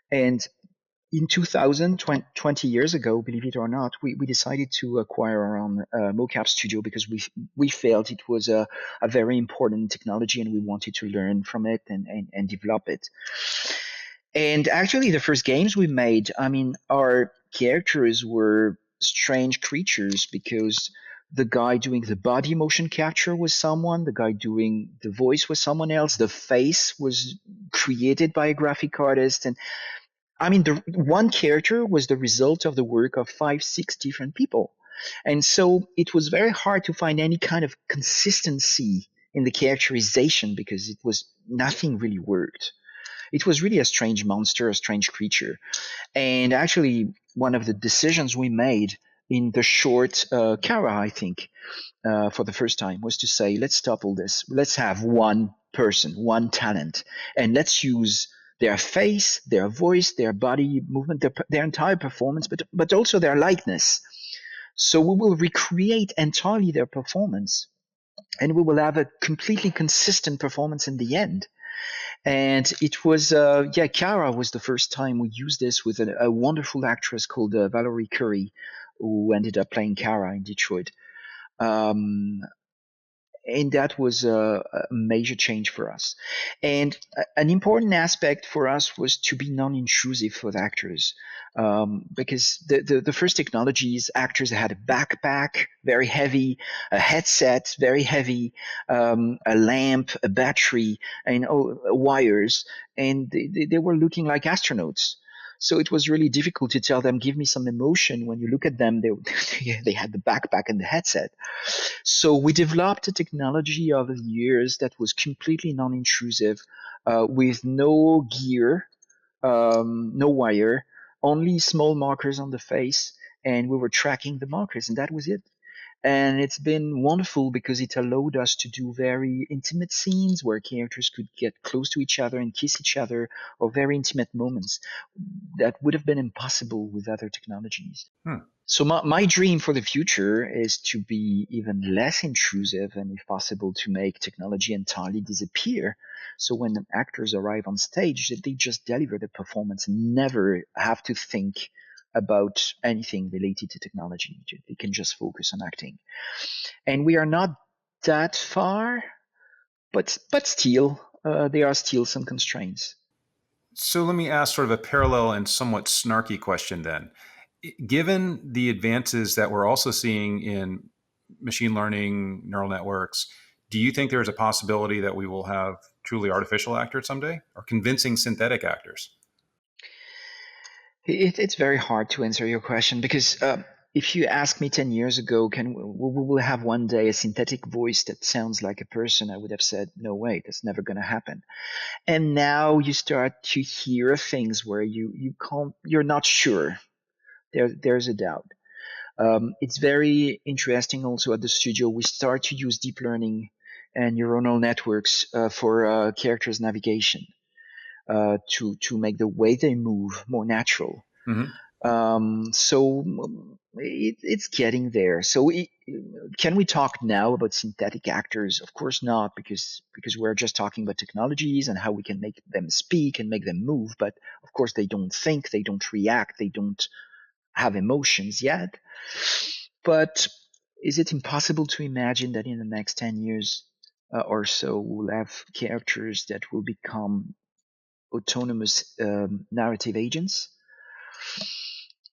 And in 2000, 20 years ago, believe it or not, we decided to acquire our own mocap studio because we felt it was a very important technology and we wanted to learn from it and develop it. And actually, the first games we made, I mean, our characters were strange creatures because the guy doing the body motion capture was someone, the guy doing the voice was someone else, the face was created by a graphic artist, and I mean, the one character was the result of the work of 5, 6 different people. And so it was very hard to find any kind of consistency in the characterization because it was nothing really worked. It was really a strange monster, a strange creature. And actually, one of the decisions we made in the short Kara, I think, for the first time was to say, let's stop all this. Let's have one person, one talent, and let's use their face, their voice, their body movement, their entire performance, but also their likeness. So we will recreate entirely their performance, and we will have a completely consistent performance in the end. And it was, Kara was the first time we used this with a wonderful actress called Valerie Curry, who ended up playing Kara in Detroit. Um, and that was a major change for us. And an important aspect for us was to be non-intrusive for the actors, because the first technologies, actors had a backpack, very heavy, a headset, very heavy, a lamp, a battery, and wires, and they were looking like astronauts. So it was really difficult to tell them, give me some emotion. When you look at them, they had the backpack and the headset. So we developed a technology over the years that was completely non-intrusive, with no gear, no wire, only small markers on the face, and we were tracking the markers, and that was it. And it's been wonderful because it allowed us to do very intimate scenes where characters could get close to each other and kiss each other, or very intimate moments that would have been impossible with other technologies. Hmm. So my dream for the future is to be even less intrusive and, if possible, to make technology entirely disappear. So when the actors arrive on stage, they just deliver the performance and never have to think about anything related to technology. They can just focus on acting. And we are not that far, but still, there are still some constraints. So let me ask sort of a parallel and somewhat snarky question then. Given the advances that we're also seeing in machine learning, neural networks, do you think there's a possibility that we will have truly artificial actors someday or convincing synthetic actors? It's very hard to answer your question because if you asked me 10 years ago, can we will have one day a synthetic voice that sounds like a person, I would have said, no way, that's never going to happen. And now you start to hear things where you're not sure. There's a doubt. It's very interesting also at the studio. We start to use deep learning and neuronal networks for characters navigation to make the way they move more natural. Mm-hmm. It's getting there. So can we talk now about synthetic actors? Of course not, because we're just talking about technologies and how we can make them speak and make them move. But of course, they don't think, they don't react, they don't have emotions yet. But is it impossible to imagine that in the next 10 years or so, we'll have characters that will become autonomous narrative agents?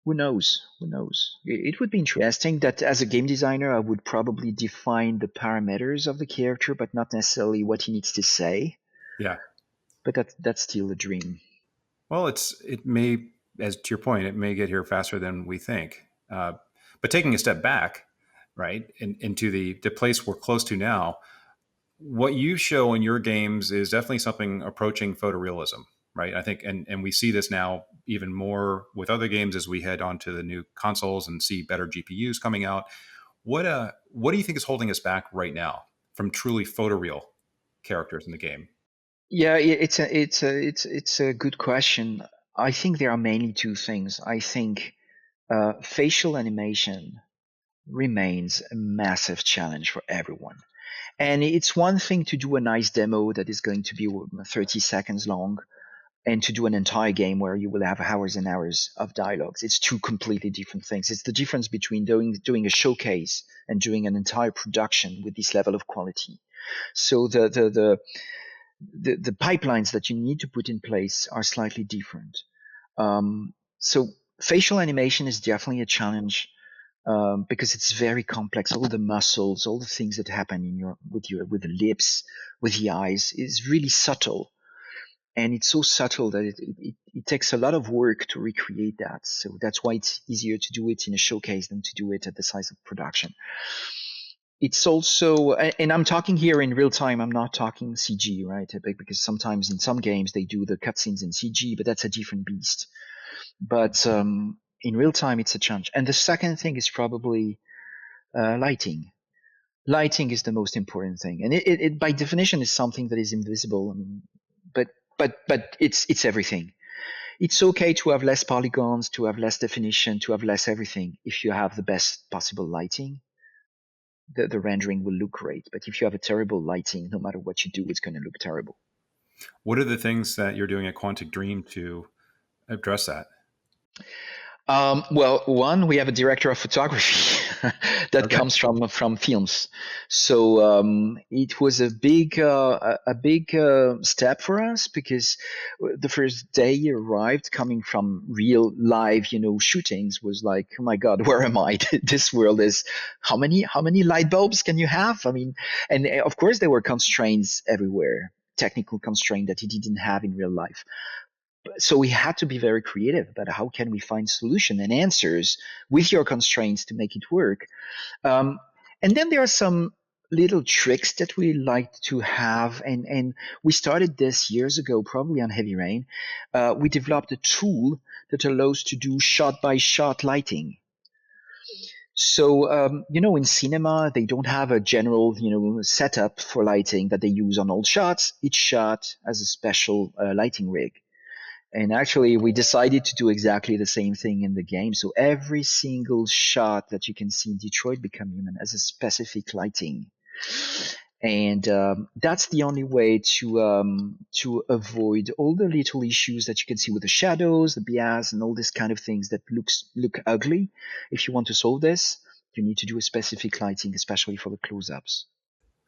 Who knows? Who knows? It would be interesting that as a game designer, I would probably define the parameters of the character, but not necessarily what he needs to say. Yeah. But that's still a dream. Well, it may, as to your point, it may get here faster than we think. But taking a step back, right, into the place we're close to now, what you show in your games is definitely something approaching photorealism, right? I think, and we see this now even more with other games as we head onto the new consoles and see better GPUs coming out. What do you think is holding us back right now from truly photoreal characters in the game? Yeah, it's a good question. I think there are mainly two things. I think facial animation remains a massive challenge for everyone. And it's one thing to do a nice demo that is going to be 30 seconds long and to do an entire game where you will have hours and hours of dialogues. It's two completely different things. It's the difference between doing a showcase and doing an entire production with this level of quality. So the pipelines that you need to put in place are slightly different. So facial animation is definitely a challenge because it's very complex. All the muscles, all the things that happen in with the lips, with the eyes, is really subtle, and it's so subtle that it takes a lot of work to recreate that. So that's why it's easier to do it in a showcase than to do it at the size of production. It's also, and I'm talking here in real time. I'm not talking CG, right? Because sometimes in some games they do the cutscenes in CG, but that's a different beast. But in real time, it's a challenge. And the second thing is probably lighting. Lighting is the most important thing, and it by definition is something that is invisible. I mean, but it's everything. It's okay to have less polygons, to have less definition, to have less everything. If you have the best possible lighting, the rendering will look great. But if you have a terrible lighting, no matter what you do, it's going to look terrible. What are the things that you're doing at Quantic Dream to address that? Well, one, we have a director of photography that Okay. comes from films, so it was a big step for us because the first day he arrived, coming from real live, shootings, was like, oh my God, where am I? This world is how many light bulbs can you have? I mean, and of course there were constraints everywhere, technical constraint that he didn't have in real life. So we had to be very creative about how can we find solution and answers with your constraints to make it work. Um, and then there are some little tricks that we like to have, and we started this years ago, probably on Heavy Rain. We developed a tool that allows to do shot by shot lighting. So, in cinema, they don't have a general, setup for lighting that they use on all shots. Each shot has a special lighting rig. And actually, we decided to do exactly the same thing in the game. So every single shot that you can see in Detroit Become Human has a specific lighting. And that's the only way to avoid all the little issues that you can see with the shadows, the bias, and all this kind of things that look ugly. If you want to solve this, you need to do a specific lighting, especially for the close-ups.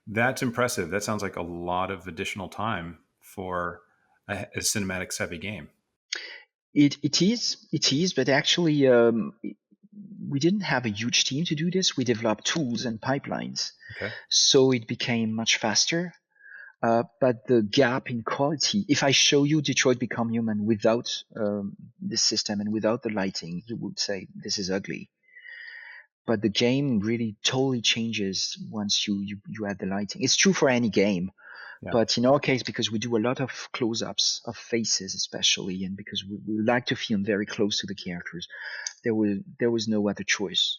That's impressive. That sounds like a lot of additional time for a cinematics heavy game. It is, but actually, we didn't have a huge team to do this. We developed tools and pipelines, Okay. so it became much faster. But the gap in quality, if I show you Detroit Become Human without this system and without the lighting, you would say this is ugly. But the game really totally changes once you add the lighting. It's true for any game. Yeah. But in our case, because we do a lot of close-ups of faces, especially, and because we like to film very close to the characters, there was no other choice.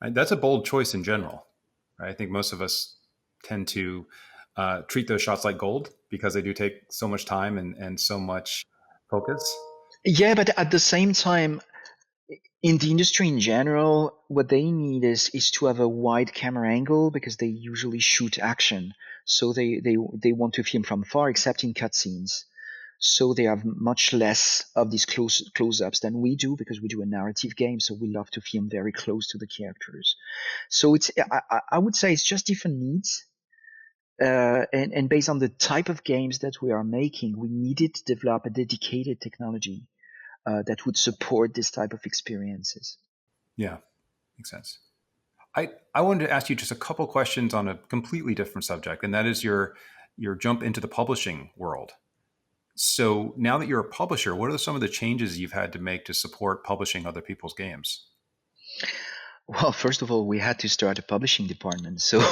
And that's a bold choice in general. Right? I think most of us tend to treat those shots like gold because they do take so much time and so much focus. Yeah, but at the same time, in the industry in general, what they need is to have a wide camera angle because they usually shoot action. So they want to film from far, except in cutscenes. So they have much less of these close-ups than we do because we do a narrative game. So we love to film very close to the characters. So I would say it's just different needs. And based on the type of games that we are making, we needed to develop a dedicated technology that would support this type of experiences. Yeah, makes sense. I wanted to ask you just a couple questions on a completely different subject, and that is your jump into the publishing world. So now that you're a publisher, what are some of the changes you've had to make to support publishing other people's games? Well, first of all, we had to start a publishing department. So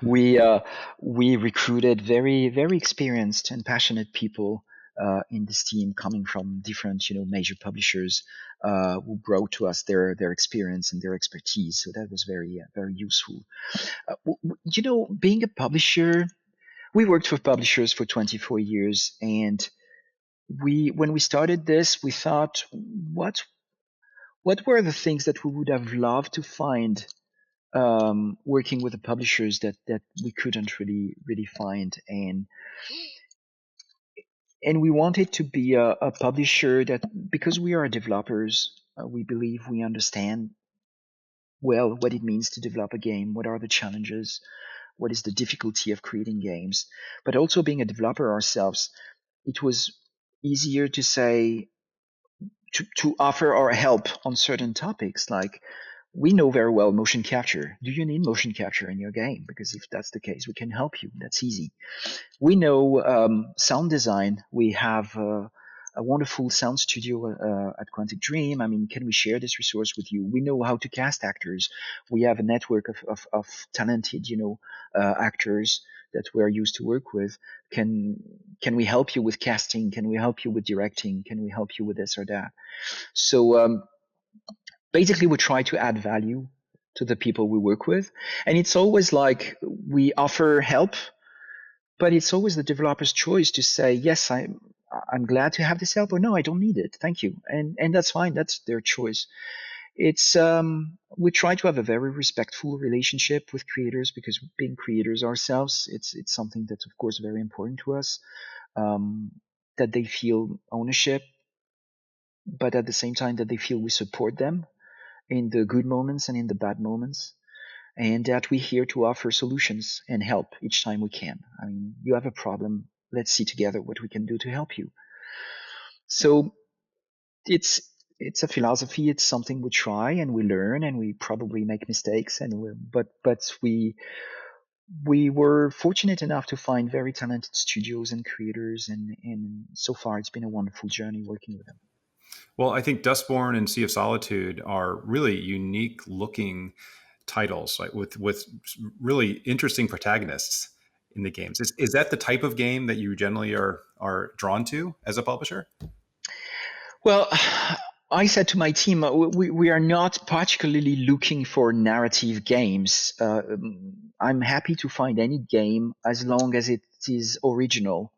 we recruited very very experienced and passionate people in this team, coming from different major publishers who brought to us their experience and their expertise. So that was very useful. Being a publisher, we worked for publishers for 24 years, and when we started this, we thought, what were the things that we would have loved to find working with the publishers that we couldn't really find, and we wanted to be a publisher that, because we are developers, we believe we understand well what it means to develop a game, what are the challenges, what is the difficulty of creating games. But also, being a developer ourselves, it was easier to say, to offer our help on certain topics. Like, we know very well motion capture. Do you need motion capture in your game? Because if that's the case, we can help you. That's easy. We know sound design. We have a wonderful sound studio at Quantic Dream. I mean, can we share this resource with you? We know how to cast actors. We have a network of talented, actors that we are used to work with. Can we help you with casting? Can we help you with directing? Can we help you with this or that? So basically, we try to add value to the people we work with, and it's always like we offer help, but it's always the developer's choice to say, yes, I'm glad to have this help, or no, I don't need it, thank you, and that's fine. That's their choice. It's we try to have a very respectful relationship with creators, because being creators ourselves, it's something that's of course very important to us. That they feel ownership, but at the same time that they feel we support them in the good moments and in the bad moments, and that we're here to offer solutions and help each time we can. I mean, you have a problem, let's see together what we can do to help you. So it's a philosophy. It's something we try and we learn, and we probably make mistakes, but we were fortunate enough to find very talented studios and creators, and so far it's been a wonderful journey working with them. Well, I think Dustborn and Sea of Solitude are really unique looking titles, like with really interesting protagonists in the games. Is that the type of game that you generally are drawn to as a publisher? Well, I said to my team, we are not particularly looking for narrative games. I'm happy to find any game as long as it is original.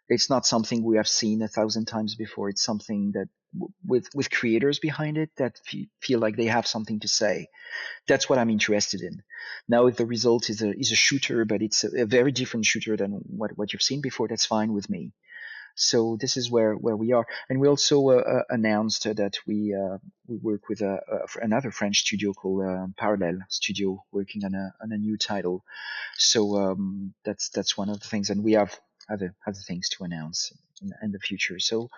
It's not something we have seen 1,000 times before. It's something that with creators behind it that feel like they have something to say. That's what I'm interested in. Now, if the result is a shooter, but it's a very different shooter than what you've seen before, that's fine with me. So this is where we are, and we also announced that we work with another French studio called Parallel Studio, working on a new title. So that's one of the things, and we have other things to announce in the future. So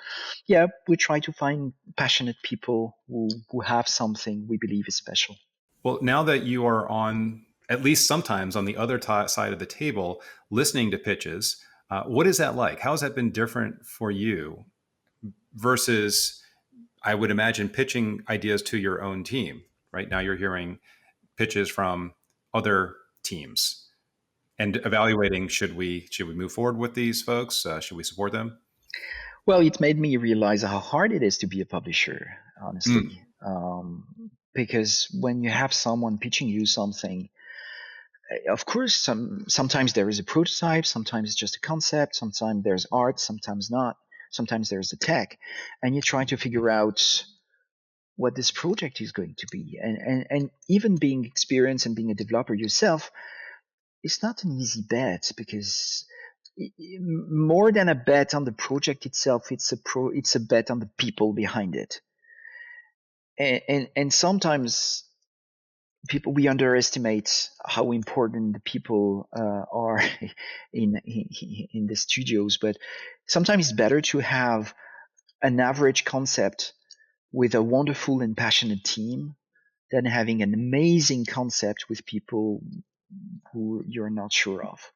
yeah, we try to find passionate people who have something we believe is special. Well, now that you are on, at least sometimes on the other side of the table, listening to pitches, what is that like? How has that been different for you versus, I would imagine, pitching ideas to your own team? Right now, you're hearing pitches from other teams and evaluating, should we move forward with these folks? Should we support them? Well, it made me realize how hard it is to be a publisher, Mm. honestly. Because when you have someone pitching you something, of course, sometimes there is a prototype, sometimes it's just a concept, sometimes there's art, sometimes not, sometimes there's the tech, and you try to figure out what this project is going to be. And even being experienced and being a developer yourself, it's not an easy bet because more than a bet on the project itself, it's a bet on the people behind it. And sometimes people we underestimate how important the people are in the studios, but sometimes it's better to have an average concept with a wonderful and passionate team than having an amazing concept with people who you're not sure of.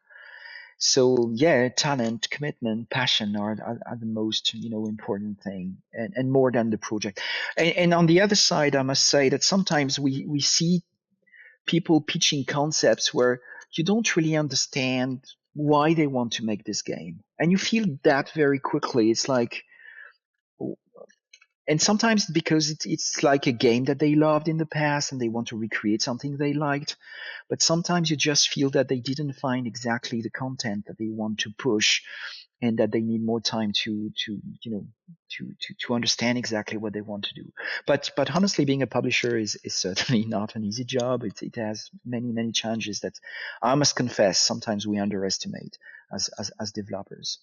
So yeah, talent, commitment, passion are the most important thing, and more than the project. And on the other side, I must say that sometimes we see people pitching concepts where you don't really understand why they want to make this game, and you feel that very quickly. It's like, and sometimes because it's like a game that they loved in the past and they want to recreate something they liked, but sometimes you just feel that they didn't find exactly the content that they want to push, and that they need more time to understand exactly what they want to do. But honestly, being a publisher is certainly not an easy job. It has many challenges that I must confess sometimes we underestimate as developers.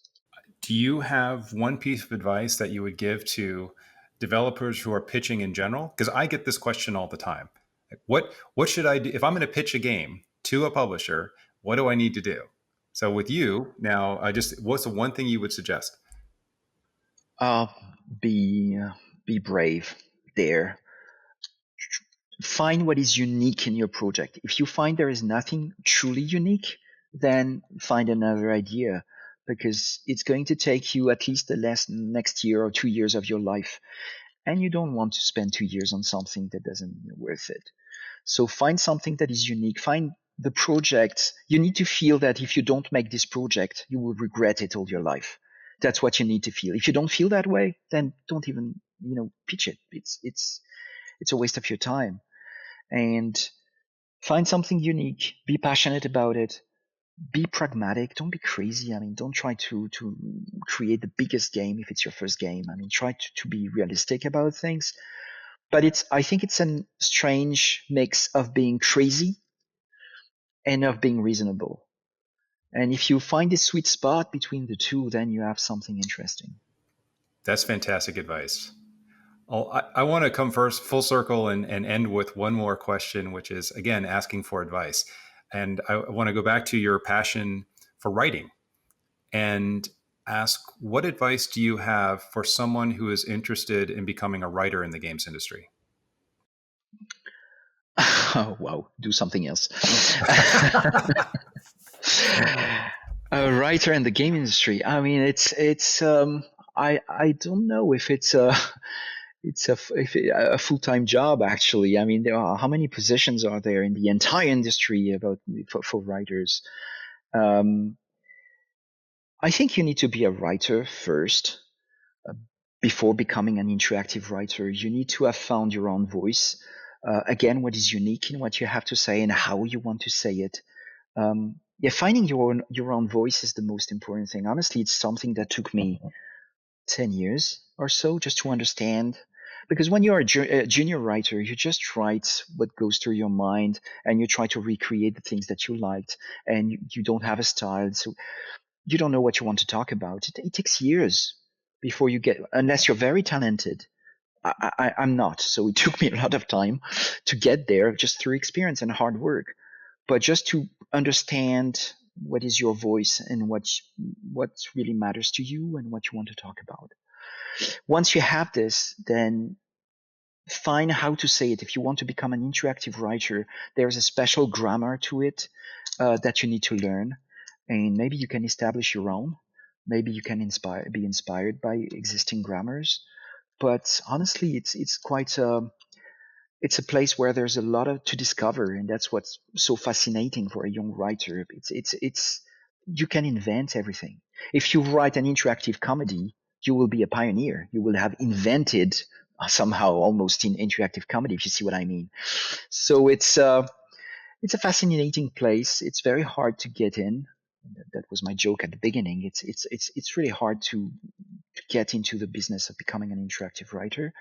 Do you have one piece of advice that you would give to developers who are pitching in general? Because I get this question all the time. Like, what should I do if I'm going to pitch a game to a publisher? What do I need to do? So with you now, I just what's the one thing you would suggest? Uh, be brave, dare, find what is unique in your project. If you find there is nothing truly unique, then find another idea, because it's going to take you at least the next year or 2 years of your life. And you don't want to spend 2 years on something that doesn't worth it. So find something that is unique. Find the project. You need to feel that if you don't make this project, you will regret it all your life. That's what you need to feel. If you don't feel that way, then don't even, pitch it. It's a waste of your time. And find something unique. Be passionate about it. Be pragmatic. Don't be crazy. I mean, don't try to create the biggest game if it's your first game. I mean, try to be realistic about things. But I think it's a strange mix of being crazy and of being reasonable. And if you find this sweet spot between the two, then you have something interesting. That's fantastic advice. I want to come first full circle and end with one more question, which is again asking for advice. And I want to go back to your passion for writing and ask what advice do you have for someone who is interested in becoming a writer in the games industry? Oh, wow, do something else. A writer in the game industry. I mean, I don't know if it's a full-time job. Actually, I mean, there are how many positions are there in the entire industry about for writers? Um, I think you need to be a writer first, before becoming an interactive writer, you need to have found your own voice. Again, what is unique in what you have to say and how you want to say it. Finding your own voice is the most important thing. Honestly, it's something that took me 10 years or so just to understand. Because when you're a junior writer, you just write what goes through your mind and you try to recreate the things that you liked, and you don't have a style. So you don't know what you want to talk about. It takes years before you get, unless you're very talented. I'm not. So it took me a lot of time to get there just through experience and hard work. But just to understand what is your voice and what really matters to you and what you want to talk about. Once you have this, then find how to say it. If you want to become an interactive writer, there's a special grammar to it that you need to learn. And maybe you can establish your own. Maybe you can be inspired by existing grammars. But honestly, it's quite it's a place where there's a lot to discover, and that's what's so fascinating for a young writer. It's you can invent everything. If you write an interactive comedy, you will be a pioneer. You will have invented somehow almost in interactive comedy, if you see what I mean. So it's a fascinating place. It's very hard to get in. That was my joke at the beginning. It's really hard to get into the business of becoming an interactive writer.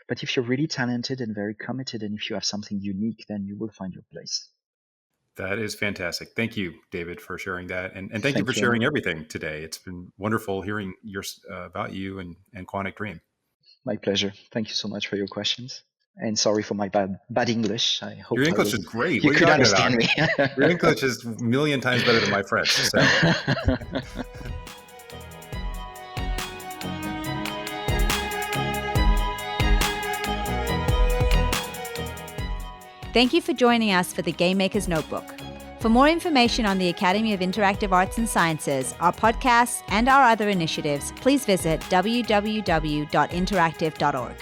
But if you're really talented and very committed, and if you have something unique, then you will find your place. That is fantastic. Thank you, David, for sharing that. And thank you for sharing everything today. It's been wonderful hearing about you and Quantic Dream. My pleasure. Thank you so much for your questions. And sorry for my bad English. I hope your English is great. You could understand me. Your English is a million times better than my French. So. Thank you for joining us for the Game Maker's Notebook. For more information on the Academy of Interactive Arts and Sciences, our podcasts, and our other initiatives, please visit www.interactive.org.